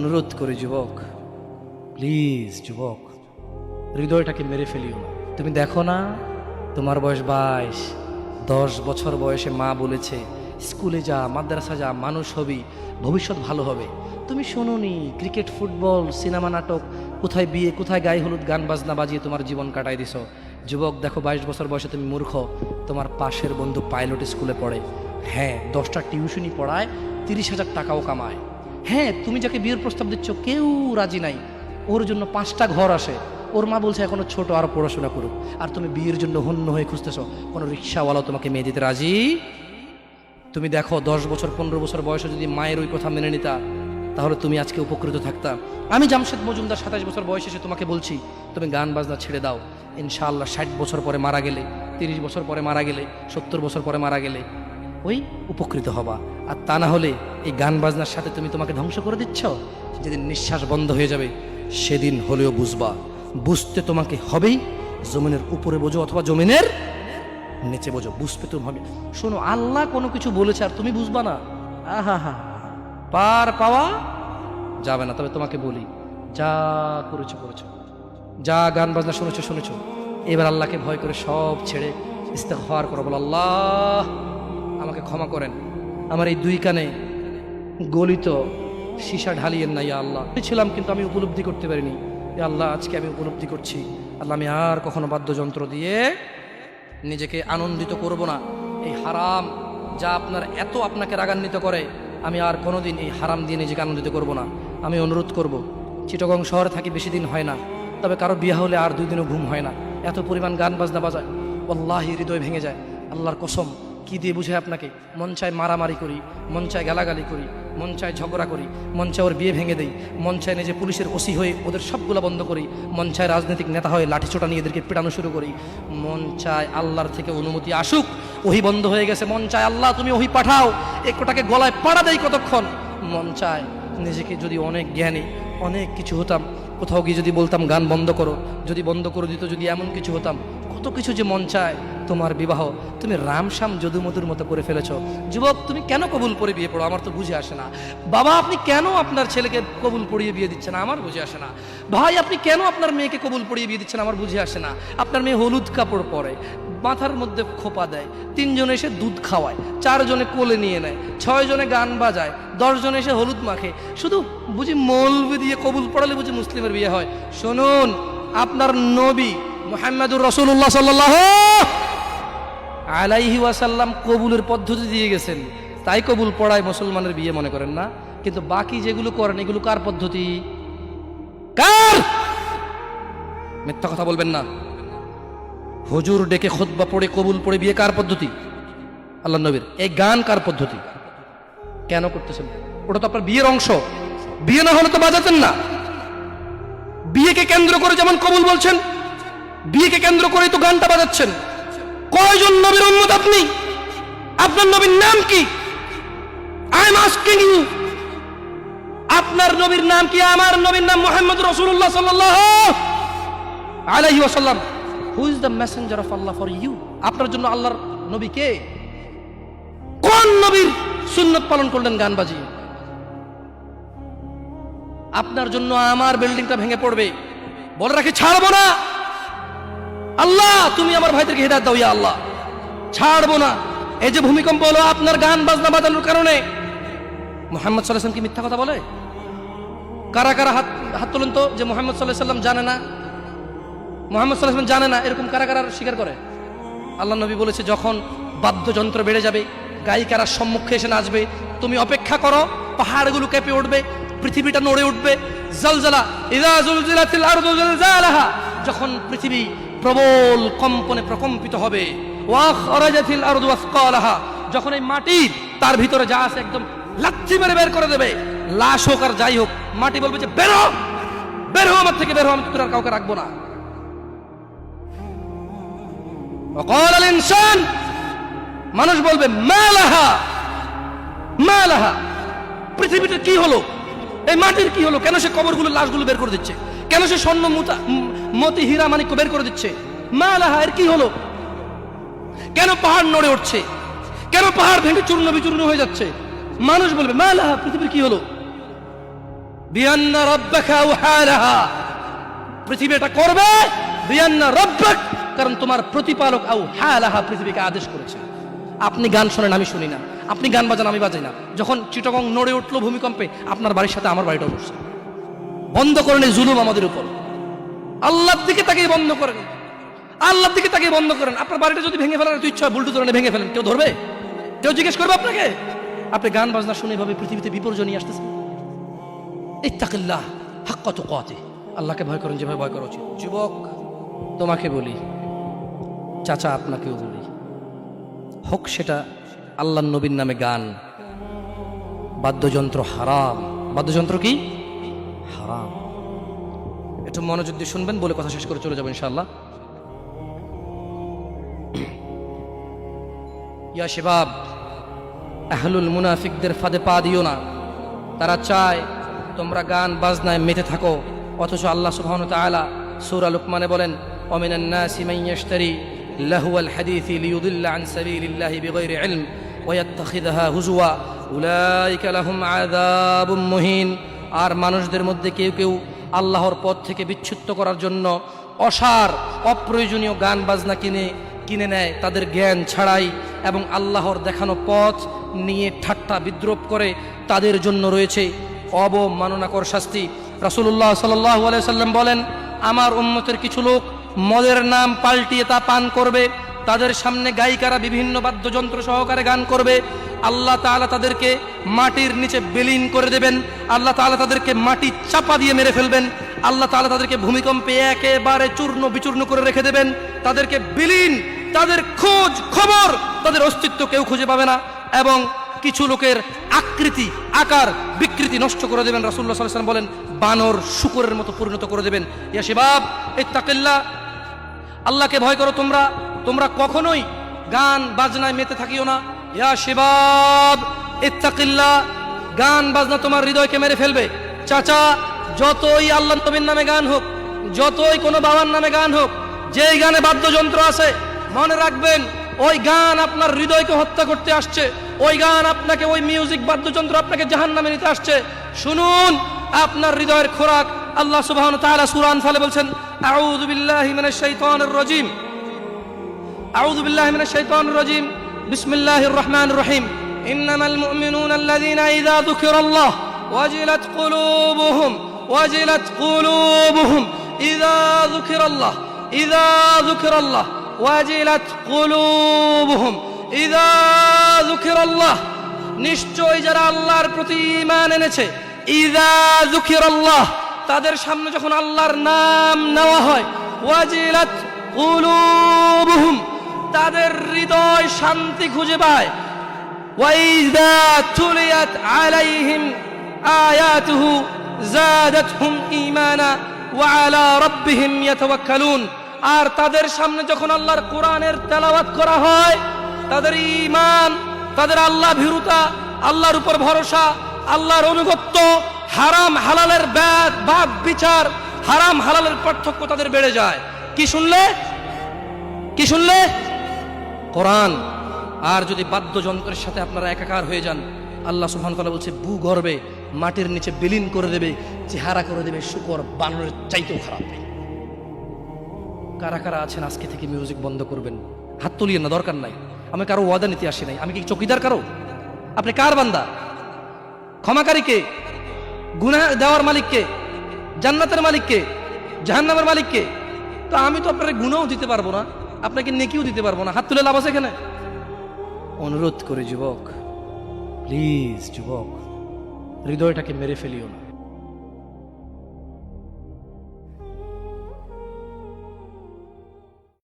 অনুরোধ করি যুবক, প্লিজ যুবক, হৃদয়টাকে মেরে ফেলিও না। তুমি দেখো না, তোমার বয়স 22, 10 বছর বয়সে মা বলেছে স্কুলে যা, মাদ্রাসা যা, মানুষ হবি, ভবিষ্যৎ ভালো হবে। তুমি শোনোনি ক্রিকেট, ফুটবল, সিনেমা, নাটক, কোথায় বিয়ে, কোথায় গায়ে হলুদ, গান বাজনা বাজিয়ে তোমার জীবন কাটাই দিছ। যুবক দেখো, 22 বছর বয়সে তুমি মূর্খ। তোমার পাশের বন্ধু পাইলট স্কুলে পড়ে, হ্যাঁ 10টা টিউশনি পড়ায়, 30,000 টাকাও কামায়। হ্যাঁ, তুমি যাকে বিয়ের প্রস্তাব দিচ্ছ কেউ রাজি নাই, ওর জন্য 5টা ঘর আসে, ওর মা বলছে এখনো ছোট, আরো পড়াশোনা করুক, আর তুমি বিয়ের জন্য হন্য হয়ে খুঁজতেছ, কোনো রিক্সাওয়ালাও তোমাকে মেয়ে দিতে রাজি। তুমি দেখো 10 বছর 15 বছর বয়সে যদি মায়ের ওই কথা মেনে নিতা, তাহলে তুমি আজকে উপকৃত থাকতা। আমি জামশেদ মজুমদার 27 বছর বয়সে এসে তোমাকে বলছি তুমি গান বাজনা ছেড়ে দাও, ইনশাআল্লাহ 60 বছর পরে মারা গেলে, 30 বছর পরে মারা গেলে, 70 বছর পরে মারা গেলে ওই উপকৃত হবা। আর তা না হলে এই গান বাজনার সাথে তুমি তোমাকে ধ্বংস করে দিচ্ছ। যেদিন নিঃশ্বাস বন্ধ হয়ে যাবে সেদিন হলেও বুঝবা, বুঝতে তোমাকে হবেই। জমিনের উপরে বোঝো অথবা জমিনের নিচে বোঝো, বুঝতে তুমি হবে। শোনো, আল্লাহ কোনো কিছু বলেছে আর তুমি বুঝবা না, আহা হা, পার পাওয়া যাবে না। তবে তোমাকে বলি, যা করেছো করেছো, যা গান বাজনা শুনেছো শুনেছো, এবার আল্লাহকে ভয় করে সব ছেড়ে ইস্তেগফার করো, বলো আল্লাহ আমাকে ক্ষমা করেন, আমার এই 2 কানে গলিত সীসা ঢালিয়েন না ইয়া আল্লাহ। ছিলাম কিন্তু আমি উপলব্ধি করতে পারিনি, ইয়া আল্লাহ আজকে আমি উপলব্ধি করছি, আল্লাহ আমি আর কখনো বাদ্যযন্ত্র দিয়ে নিজেকে আনন্দিত করব না। এই হারাম যা আপনাকে রাগান্বিত করে, আমি আর কোনোদিন এই হারাম দিয়ে নিজেকে আনন্দিত করব না। আমি অনুরোধ করব, চিটাগং শহরে থাকি বেশি দিন হয় না, তবে কারো বিয়ে হলে আর 2 দিনও ঘুম হয় না, এত পরিমাণ গান বাজনা বাজায়, আল্লাহি হৃদয় ভেঙে যায়। আল্লাহর কসম, কি দিয়ে বুঝায় আপনাকে, মন চায় মারামারি করি, মন চায় গালাগালি করি, মন চায় ঝগড়া করি, মন চায় ওর বিয়ে ভেঙে দেই, মন চায় নিজে পুলিশের ওসি হয়ে ওদের সবগুলো বন্ধ করি, মন চায় রাজনৈতিক নেতা হয়ে লাঠিছোটা নিয়ে এদেরকে পেটানো শুরু করি, মন চায় আল্লাহর থেকে অনুমতি আসুক, ওহি বন্ধ হয়ে গেছে, মন চায় আল্লাহ তুমি ওহি পাঠাও, একটাকে গলায় পাড়া দেয় কতক্ষণ, মন চায় নিজেকে যদি অনেক জ্ঞানী, অনেক কিছু হতাম, কোথাও গিয়ে যদি বলতাম গান বন্ধ করো, যদি বন্ধ করে দিত, যদি এমন কিছু হতাম, কত কিছু যে মন চায়। তোমার বিবাহ তুমি রামশ্যাম যদুমধুর মতো করে ফেলেছ। যুবক, তুমি কেন কবুল পড়ে বিয়ে পড়ো, আমার তো বুঝে আসে না। বাবা, আপনি কেন আপনার ছেলেকে কবুল পড়িয়ে বিয়ে দিচ্ছেন, আমার বুঝে আসে না। ভাই, আপনি কেন আপনার মেয়েকে কবুল পড়িয়ে বিয়ে দিচ্ছেন, আমার বুঝে আসে না। আপনার মেয়ে হলুদ কাপড় পরে, মাথার মধ্যে খোপা দেয়, 3 জন এসে দুধ খাওয়ায়, 4 জনে কোলে নিয়ে নেয়, 6 জনে গান বাজায়, 10 জন এসে হলুদ মাখে, শুধু বুঝি মৌলবি দিয়ে কবুল পড়ালে বুঝি মুসলিমের বিয়ে হয়। শুনুন, আপনার নবী মুহাম্মদুর রাসূলুল্লাহ সাল্লাল্লাহু আলাইহি ওয়াসাল্লাম কবুলের পদ্ধতি দিয়ে গেছেন, তাই কবুল পড়ায় মুসলমানের বিয়ে মনে করেন না। কিন্তু বাকি যেগুলো করেন এগুলো কার পদ্ধতি? কার? মিথ্যা কথা বলবেন না। হুজুর ডেকে খুতবা পড়ে কবুল পড়ে বিয়ে কার পদ্ধতি? আল্লাহ নবীর। এই গান কার পদ্ধতি? কেন করতেছেন? ওটা তো আপনার বিয়ের অংশ, বিয়ে না হলে তো বাজাতেন না। বিয়েকে কেন্দ্র করে যেমন কবুল বলছেন, বিয়েকে কেন্দ্র করেই তো গানটা বাজাচ্ছেন। কয়জন নবীর উম্মত আপনি? আপনার নবীর নাম কি? আই এম আস্কিং ইউ, আপনার নবীর নাম কি? আমার নবীর নাম মুহাম্মদ রাসূলুল্লাহ সাল্লাল্লাহু আলাইহি ওয়াসাল্লাম। Who is the messenger of Allah for you? আপনার জন্য আল্লাহর নবী কে? কোন নবীর সুন্নাত পালন করলেন গান বাজিয়ে? আপনার জন্য আমার বিল্ডিংটা ভেঙে পড়বে, বলে রাখি ছাড়বো না। আল্লাহ তুমি আমার ভাইদেরকে হিদায়াত দাও ইয়া আল্লাহ, ছাড়বো না। এই যে ভূমিকম্প হলো আপনার গান বাজনা বাজানোর কারণে। মুহাম্মদ সাল্লাল্লাহু আলাইহি ওয়াসাল্লাম কি মিথ্যা কথা বলে? কারা কারা হাত তোলেন তো যে মুহাম্মদ সাল্লাল্লাহু আলাইহি ওয়াসাল্লাম জানে না, মুহাম্মদ সাল্লাল্লাহু আলাইহি ওয়াসাল্লাম জানে না, এরকম কারা কারা স্বীকার করে? আল্লাহ নবী বলেছে, যখন বাদ্যযন্ত্র বেড়ে যাবে, গায়িকারা সম্মুখে এসে নাচবে, তুমি অপেক্ষা করো, পাহাড়গুলো কেঁপে উঠবে, পৃথিবীটা নড়ে উঠবে। জালজালা ইযা জুলজিলাতিল আরদু জিলজালাহা, যখন পৃথিবী প্রবল কম্পনে প্রকম্পিত হবে। ওয়া খরাজাতিল আরদু আসকালাহা, যখন এই মাটি তার ভিতরে যা আছে একদম লাথি মেরে বের করে দেবে, লাশ হোক আর যাই হোক, মাটি বলবে যে বেরো, বেরো আমার থেকে, বেরো, আমি তোর আর কাউকে রাখবো না। ওয়াকাল আল ইনসান, মানুষ বলবে মালাহা মালাহা, পৃথিবীটা কি হলো, এই মাটির কি হলো, কেন সে কবরগুলো লাশগুলো বের করে দিচ্ছে, কেন সে স্বর্ণ মতি হীরা মানিক্য বের করে দিচ্ছে, মালাহা এর কি হলো, কেন পাহাড় নড়ে উঠছে, কেন পাহাড় ভেঙে চূর্ণ বিচূর্ণ হয়ে যাচ্ছে? মানুষ বলবে মালাহা, পৃথিবীর কি হলো? বিআন্না রাব্বাকা আওহা লাহা, পৃথিবী এটা করবে বিআন্না রাব্বাক, কারণ তোমার প্রতিপালক আওহা লাহা পৃথিবীকে আদেশ করেছে। আপনি গান শোনেন, আমি শুনি না, আপনি গান বাজান, আমি বাজাই না। যখন চিটাগং নড়ে উঠলো ভূমিকম্পে, আপনার বাড়ির সাথে আমার বাড়িটা উঠছে। বন্ধ করেন এই জুলুম আমাদের উপর। আল্লাহর দিকে তাকিয়ে বন্ধ করেন, আল্লাহর দিকে তাকিয়ে বন্ধ করেন। আপনার বাড়িটা যদি ভেঙে ফেলার ইচ্ছা হয়, বুলডোজার এনে ভেঙে ফেলেন, কেউ ধরবে? কেউ জিজ্ঞেস করবে আপনাকে? আপনি গান বাজনা শুনে এভাবে পৃথিবীতে বিপর্যয় নিয়ে আসতেছেন। ইত্তাকিল্লাহ হাক্কা তুকাতিহ, আল্লাহকে ভয় করেন যেভাবে ভয় করা উচিত। যুবক তোমাকে বলি, চাচা আপনাকেও বলি, হোক সেটা আল্লাহর নবীর নামে গান, বাদ্যযন্ত্র হারাম। বাদ্যযন্ত্র কি? হারাম। একটু মনোযোগ দিয়ে শুনবেন, বলে কথা শেষ করে চলে যাবো ইনশাআল্লাহ। ইয়া শিবাব, আহলুল মুনাফিকদের ফাঁদে পা দিও না। তারা চায় তোমরা গান বাজনায় মেতে থাকো, অথচ আল্লাহ সুবহানাহু ওয়া তাআলা সূরা লুকমানে বলেন, ওয়া মিনান নাসি মান ইয়াশতারি লাহওয়াল হাদিসি লিয়ুদিল্লা আন সাবিলিল্লাহি বিগাইরি ইলম ওয়া ইয়াত্তাখিযুহা হুজুয়া উলাইকা লাহুম আযাবুম মুহিন। আর মানুষদের মধ্যে কেউ কেউ আল্লাহর পথ থেকে বিচ্যুত করার জন্য অসার অপ্রয়োজনীয় গান বাজনা কিনে নেয় তাদের জ্ঞান ছাড়াই, এবং আল্লাহর দেখানো পথ নিয়ে ঠাট্টা বিদ্রুপ করে। তাদের জন্য রয়েছে অবমাননাকর শাস্তি। রাসূলুল্লাহ সাল্লাল্লাহু আলাইহি সাল্লাম বলেন, আমার উম্মতের কিছু লোক মদের নাম পাল্টিয়ে তা পান করবে, তাদের সামনে গায়িকারা বিভিন্ন বাদ্যযন্ত্র সহকারে গান করবে। আল্লাহ তাআলা তাদেরকে মাটির নিচে বিলীন করে দেবেন, আল্লাহ তাআলা তাদেরকে মাটি চাপা দিয়ে মেরে ফেলবেন, আল্লাহ তাআলা তাদেরকে ভূমিকম্পে একেবারে চূর্ণ বিচূর্ণ করে রেখে দেবেন, তাদেরকে বিলীন, তাদের খোঁজ খবর, তাদের অস্তিত্ব কেউ খুঁজে পাবে না। এবং কিছু লোকের আকৃতি আকার বিকৃতি নষ্ট করে দেবেন। রাসূলুল্লাহ সাল্লাল্লাহু আলাইহি ওয়াসাল্লাম বলেন, বানর শূকরের মতো পরিণত করে দেবেন। ইয়া শিবাব ইত্তাকিল্লাহ, আল্লাহকে ভয় করো। তোমরা কখনোই গান বাজনায় মেতে থাকিও না। ইয়া শিবাব ইত্তাকিল্লাহ, গান বাজনা তোমার হৃদয়কে মেরে ফেলবে। চাচা, যতই আল্লাহ নবীর নামে গান হোক, যতই কোনো বাবার নামে গান হোক, যেই গানে বাদ্যযন্ত্র আছে, মনে রাখবেন ওই গান আপনার হৃদয়কে হত্যা করতে আসছে। ওই গান আপনাকে, ওই মিউজিক বাদ্যযন্ত্র আপনাকে জাহান্নামে নিতে আসছে। শুনুন, আপনার হৃদয়ের খোরাক আল্লাহ সুবহানাহু ওয়া তাআলা সূরা আনফালে বলছেন, আউযু বিল্লাহি মিনাশ শাইতানির রাজীম, আউযু বিল্লাহি মিনাশ শাইতানির রাজীম, বিসমিল্লাহির রহমানির রহিম। ইন্নামাল মুমিনুনা আল্লাযীনা ইযা যুকিরাল্লাহ ওয়াজিলাত কুলুবুহুম ইযা যুকিরাল্লাহ ওয়াজিলাত কুলুবুহুম ইযা যুকিরাল্লাহ। নিশ্চয় যারা আল্লাহর প্রতি ঈমান এনেছে, ইযা যুকিরাল্লাহ, তাদের সামনে যখন আল্লাহর নাম নেওয়া হয়, ওয়াজিলাত কুলুবুহুম, তাদের হৃদয় শান্তি খুঁজে পায়। ওয়াইযা তুলিয়াত আলাইহিম আয়াতুহু যাদাতহুম ঈমানা ওয়া আলা রাব্বিহিম ইয়াতাওয়াক্কালুন। আর তাদের সামনে যখন আল্লাহর কোরআনের তেলাওয়াত করা হয়, তাদের ঈমান, তাদের আল্লাহ ভীরুতা, আল্লাহর উপর ভরসা, আল্লাহর অনুগত্য, হারাম হালালের ভাব বিচার, হারাম হালালের পার্থক্য তাদের বেড়ে যায়। কি শুনলে? কোরআন। আর যদি বাদ্যযন্ত্রের সাথে আপনারা একাকার হয়ে যান, আল্লাহ সুবহানাহু ওয়া তাআলা বলছে ভূগর্ভে মাটির নিচে বিলীন করে দেবে, চেহারা করে দেবে শূকর বানরের চাইতেও খারাপ। কারা কারা আছেন আজকে থেকে মিউজিক বন্ধ করবেন? হাত তুলিয়েন না, দরকার নাই। আমি কারো ওয়াদা নিতে আসি নাই। আমি কি চৌকিদার কারো? আপনি কার বান্দা? ক্ষমাকারীকে, গুনাহ দেওয়ার মালিককে, জান্নাতের মালিককে, জাহান্নামের মালিককে। তো আমি তো আপনার গুনাহও দিতে পারবো না, আপনাকে নেকিও দিতে পারবো না। হাত তুলে লাভ আছে এখানে? অনুরোধ করে যুবক, প্লিজ যুবক, হৃদয়টাকে মেরে ফেলিও না।